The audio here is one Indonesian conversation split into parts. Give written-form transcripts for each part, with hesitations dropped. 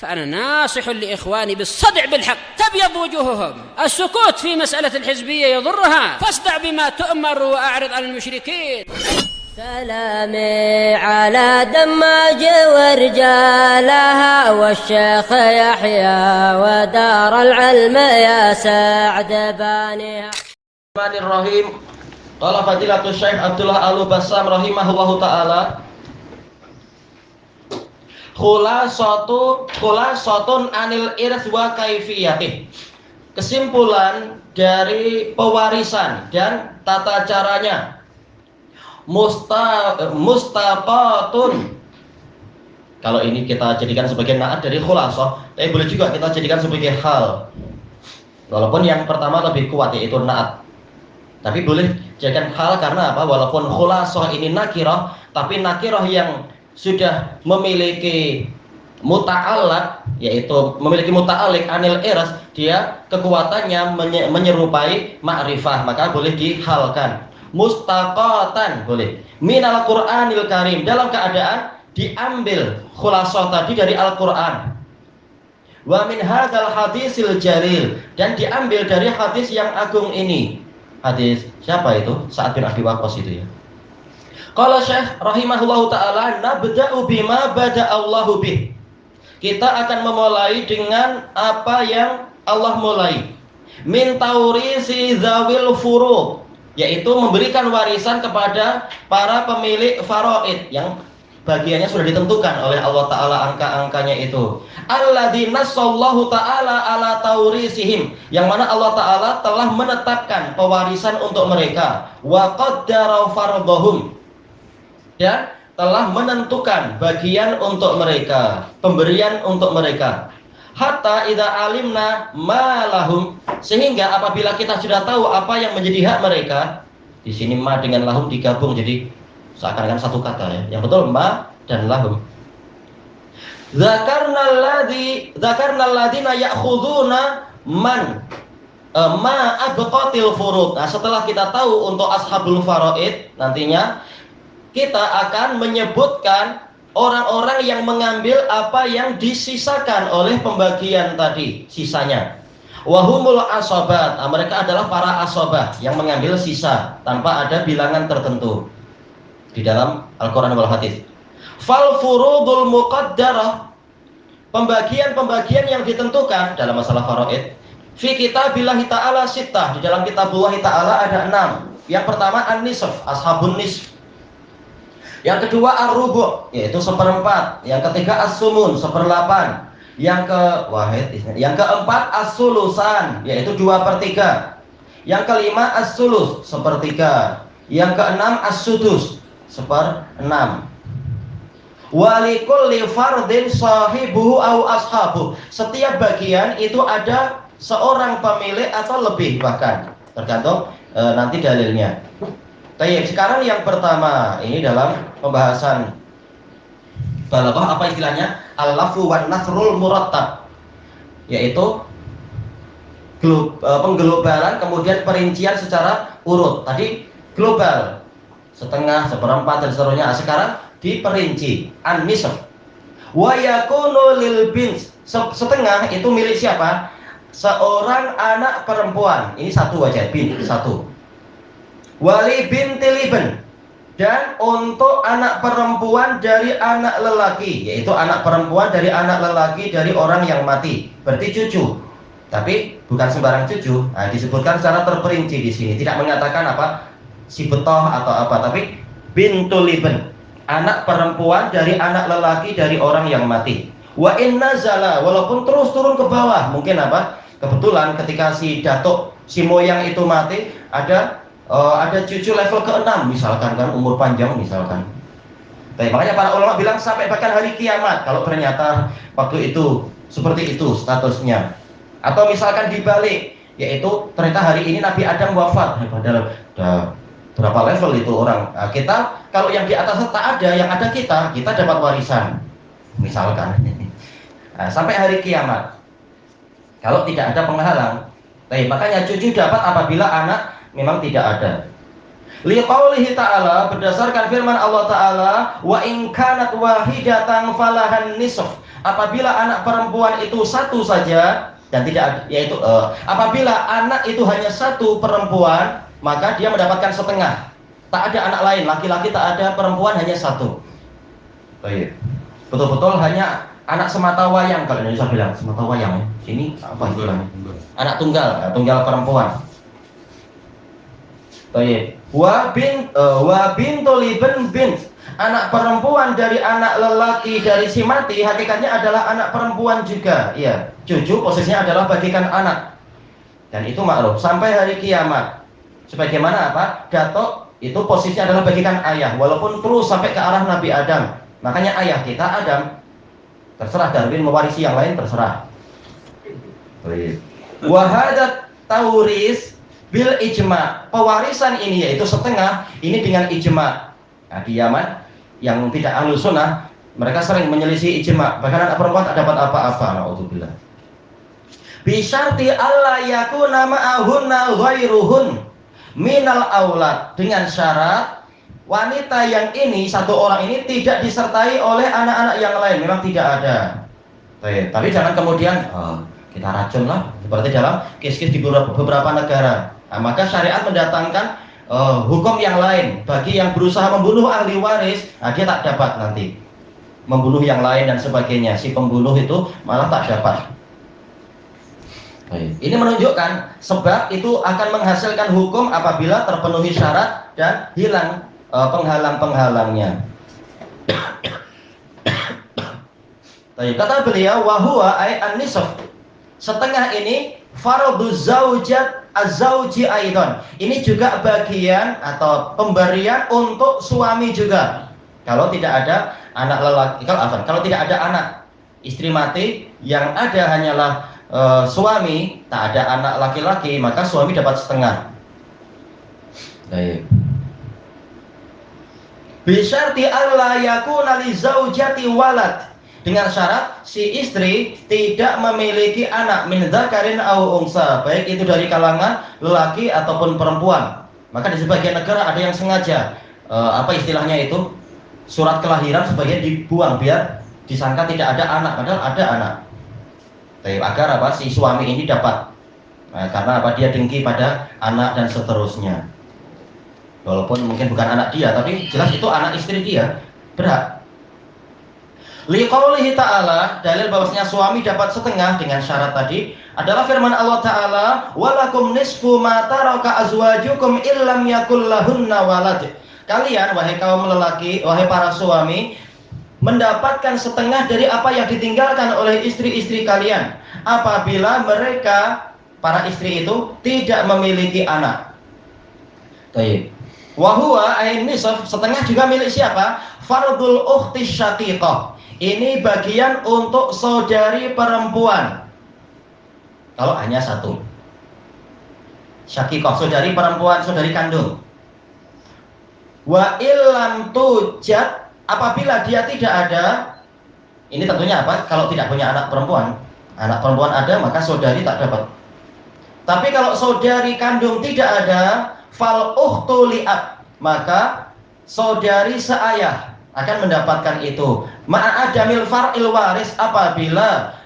فأنا ناصح لإخواني بالصدع بالحق تبيض وجوههم. السكوت في مسألة الحزبية يضرها، فاصدع بما تؤمر وأعرض عن المشركين. سلامي على دماج ورجالها والشيخ يحيى ودار العلم يا سعد بانيها. Bismillahirrahmanirrahim. Qala fadilatul Syekh Abdullah Al-Bassam rahimahullahu taala. Khulasatun anil irs wa kaifiyatih. Kesimpulan dari pewarisan dan tata caranya. Mustaqatun. Kalau ini kita jadikan sebagai naat dari khulasah, tapi boleh juga kita jadikan sebagai hal. Walaupun yang pertama lebih kuat yaitu naat. Tapi boleh jadikan hal karena apa? Walaupun khulasah ini nakirah, tapi nakirah yang sudah memiliki muta'allaq, yaitu memiliki muta'alliq anil iras, dia kekuatannya menyerupai ma'rifah, maka boleh dihalkan. Mustaqatan boleh. Minal Qur'anil Karim, dalam keadaan diambil khulasah tadi dari Al-Qur'an. Wa min hadzal hadisil jalil, dan diambil dari hadis yang agung ini. Hadis siapa itu? Sa'ad bin Abi Waqqas itu ya. Qala Syekh rahimahullahu taala, nabda'u bima bada'allahu bih. Kita akan memulai dengan apa yang Allah mulai. Min taurisi zawil furud, yaitu memberikan warisan kepada para pemilik faraid yang bagiannya sudah ditentukan oleh Allah taala, angka-angkanya itu. Alladzi nassallahu taala ala taurisihim, yang mana Allah taala telah menetapkan pewarisan untuk mereka. Wa qaddara fardhahum, dan telah menentukan bagian untuk mereka, pemberian untuk mereka. Hatta idza alimna ma lahum, sehingga apabila kita sudah tahu apa yang menjadi hak mereka. Di sini ma dengan lahum digabung jadi seakan-akan satu kata ya. Yang betul ma dan lahum. Dzakarnal ladzina ya'khuduna ma abqatil furud. Nah, setelah kita tahu untuk ashabul faraid, nantinya kita akan menyebutkan orang-orang yang mengambil apa yang disisakan oleh pembagian tadi, sisanya. Wahumul asobat, nah, mereka adalah para asobah yang mengambil sisa tanpa ada bilangan tertentu di dalam Al-Quran wal Hadis. Fal furudul muqaddarah, pembagian-pembagian yang ditentukan dalam masalah faraid. Fi kitabillahi ta'ala sittah, di dalam kitabullah ta'ala ada 6. Yang pertama an-nisf, ashabun nisf. Yang kedua ar-rubu', yaitu 1/4. Yang ketiga as-sumun, 1/8. Yang keempat as-sulusan, yaitu 2/3. Yang kelima as-sulus, 1/3. Yang keenam as-sudus, 1/6. Walikulli fardin sahibuhu au ashabuh. Setiap bagian itu ada seorang pemilik atau lebih, bahkan tergantung nanti dalilnya. Baik, sekarang yang pertama ini dalam pembahasan balaghah, apa istilahnya? Al-lafzu wan nasrul murattab, yaitu pengglobalan kemudian perincian secara urut. Tadi global, setengah, 1/4 dan seterusnya. Sekarang diperinci. An-nisf wa yakunu lil bint, setengah itu milik siapa? Seorang anak perempuan. Ini satu aja, bint satu. Wali binti liben, dan untuk anak perempuan dari anak lelaki, yaitu anak perempuan dari anak lelaki dari orang yang mati, berarti cucu. Tapi bukan sembarang cucu. Nah, disebutkan secara terperinci di sini, tidak mengatakan apa si betoh atau apa, tapi bintul liben, anak perempuan dari anak lelaki dari orang yang mati. Wa inna zala, walaupun terus turun ke bawah, mungkin apa? Kebetulan ketika si datuk, si moyang itu mati, ada cucu level ke-6 misalkan, kan umur panjang misalkan. Tapi makanya para ulama bilang sampai bahkan hari kiamat kalau ternyata waktu itu seperti itu statusnya. Atau misalkan dibalik, yaitu ternyata hari ini Nabi Adam wafat, padahal berapa level itu orang. Nah, kita kalau yang di atas tak ada, yang ada kita dapat warisan misalkan. Nah, sampai hari kiamat kalau tidak ada penghalang. Tapi makanya cucu dapat apabila anak memang tidak ada. Liqaulihi ta'ala, berdasarkan firman Allah Ta'ala, wa in kanat wahidatan falahan nisf, apabila anak perempuan itu satu saja dan tidak yaitu apabila anak itu hanya satu perempuan, maka dia mendapatkan setengah. Tak ada anak lain, laki-laki tak ada, perempuan hanya satu. Baik. Betul-betul hanya anak semata wayang, kalau Indonesia bilang semata wayang ya. Sini apa istilahnya? Anak tunggal, ya, tunggal perempuan. Baik. Wa bintul ibn bint. Anak perempuan dari anak lelaki dari si mati hakikatnya adalah anak perempuan juga. Iya, cucu posisinya adalah bagikan anak. Dan itu makruf sampai hari kiamat. Sebagaimana apa? Datuk itu posisinya adalah bagikan ayah, walaupun terus sampai ke arah Nabi Adam. Makanya ayah kita Adam. Terserah Darwin mewarisi yang lain, terserah. Baik. Wa hadat tauris bil ijma. Pewarisan ini yaitu setengah ini dengan ijma. Nah, di Yaman yang tidak ahlus sunnah, mereka sering menyelisih ijma. Bahkan anak perempuan tak dapat apa-apa. Na'udzubillah. Bisyarti alla yakuna ma'ahunna ghairuhun minal aulad. Dengan syarat wanita yang ini, satu orang ini tidak disertai oleh anak-anak yang lain. Memang tidak ada. Tapi jangan kemudian kita racun lah. Seperti dalam kes-kes di beberapa negara. Nah, maka syariat mendatangkan hukum yang lain bagi yang berusaha membunuh ahli waris. Nah, dia tak dapat nanti membunuh yang lain dan sebagainya. Si pembunuh itu malah tak dapat. Ini menunjukkan sebab itu akan menghasilkan hukum apabila terpenuhi syarat dan hilang penghalang-penghalangnya. Kata beliau wahwa ay an-nisf. Setengah ini fardhu zaujat az-zauji aidan. Ini juga bagian atau pemberian untuk suami juga. Kalau tidak ada anak lelaki, kalau tidak ada anak, istri mati, yang ada hanyalah suami, tak ada anak laki-laki, maka suami dapat setengah. Baik. Bisyarti alla yakuna li zaujati walad. Dengan syarat si istri tidak memiliki anak min dzakarin au unsa, baik itu dari kalangan lelaki ataupun perempuan. Maka di sebagian negara ada yang sengaja apa istilahnya itu, surat kelahiran sebagian dibuang biar disangka tidak ada anak, padahal ada anak. Agar apa si suami ini dapat, karena apa dia dengki pada anak dan seterusnya. Walaupun mungkin bukan anak dia, tapi jelas itu anak istri dia, berhak. Liqaulihi ta'ala, dalil bahwasanya suami dapat setengah dengan syarat tadi adalah firman Allah Ta'ala, walakum nisfu ma taraka azwajukum illam yakul lahunna walad. Kalian wahai kaum lelaki, wahai para suami, mendapatkan setengah dari apa yang ditinggalkan oleh istri-istri kalian apabila mereka para istri itu tidak memiliki anak. Baik. Wa huwa ain nisf, setengah juga milik siapa? Fardul ukhti syaqiqah. Ini bagian untuk saudari perempuan. Kalau hanya satu. Syaqiqah, saudari perempuan, saudari kandung. Wa illam tujad, apabila dia tidak ada, ini tentunya apa? Kalau tidak punya anak perempuan ada, maka saudari tak dapat. Tapi kalau saudari kandung tidak ada, fal ukhtu li'ab, maka saudari seayah akan mendapatkan itu. Ma'adamil far'il waris, apabila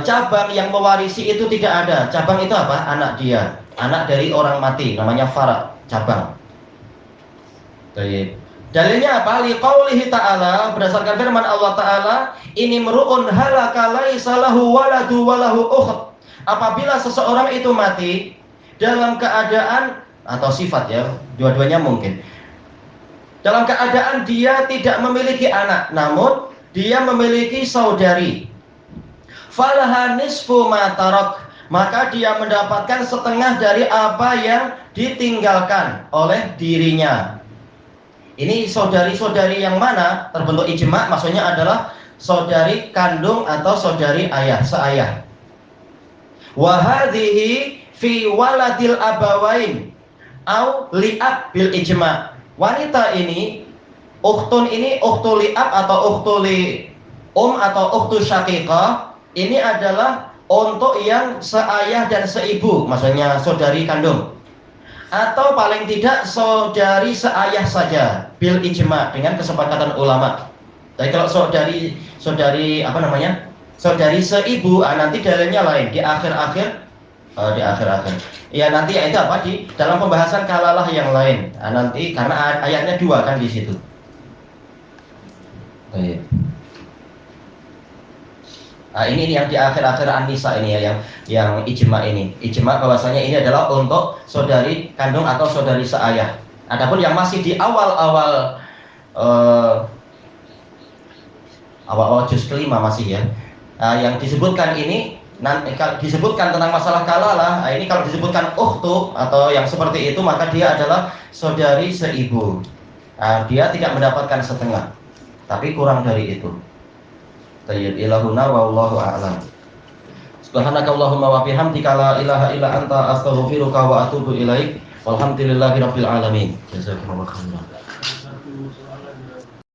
cabang yang mewarisi itu tidak ada. Cabang itu apa? Anak dia, anak dari orang mati, namanya far', cabang. Baik. Dalilnya apa? Liqaulihi ta'ala, berdasarkan firman Allah Ta'ala, ini meru'un halaka laisa lahu waladu walahu ukht. Apabila seseorang itu mati dalam keadaan, atau sifat ya, dua-duanya mungkin, dalam keadaan dia tidak memiliki anak, namun dia memiliki saudari. Falaha nisfu ma tarak, maka dia mendapatkan setengah dari apa yang ditinggalkan oleh dirinya. Ini saudari-saudari yang mana? Terbentuk ijma, maksudnya adalah saudari kandung atau saudari ayah, seayah. Wa hadhihi fi waladil abawain au li'ab bil ijma. Wanita ini, ukhtun ini, ukhtu li'ab atau ukhtu li atau ukhtu syaqiqah, ini adalah untuk yang seayah dan seibu, maksudnya saudari kandung. Atau paling tidak saudari seayah saja, bil ijma, dengan kesepakatan ulama. Tapi kalau saudari apa namanya? saudari seibu, nanti dalilnya lain di akhir-akhir. Di akhir-akhir. Ya nanti itu apa di dalam pembahasan kalalah yang lain. Nanti karena ayatnya 2 kan di situ. Baik. Ini yang di akhir-akhir An-Nisa ini ya, yang ijma ini. Ijma bahwasanya ini adalah untuk saudari kandung atau saudari seayah. Adapun yang masih di awal-awal awal-awal juz kelima masih ya. Yang disebutkan ini nanti disebutkan tentang masalah kalalah. Ini kalau disebutkan ukhtu atau yang seperti itu maka dia adalah saudari seibu. Dia tidak mendapatkan setengah, tapi kurang dari itu. Tayyib ilahuna wallahu a'lam. Subhanakallahumma wa bihamdika la ilaha illa anta astaghfiruka wa atubu ilaik. Walhamdulillahirabbil alamin. Jazakumullahu khairan.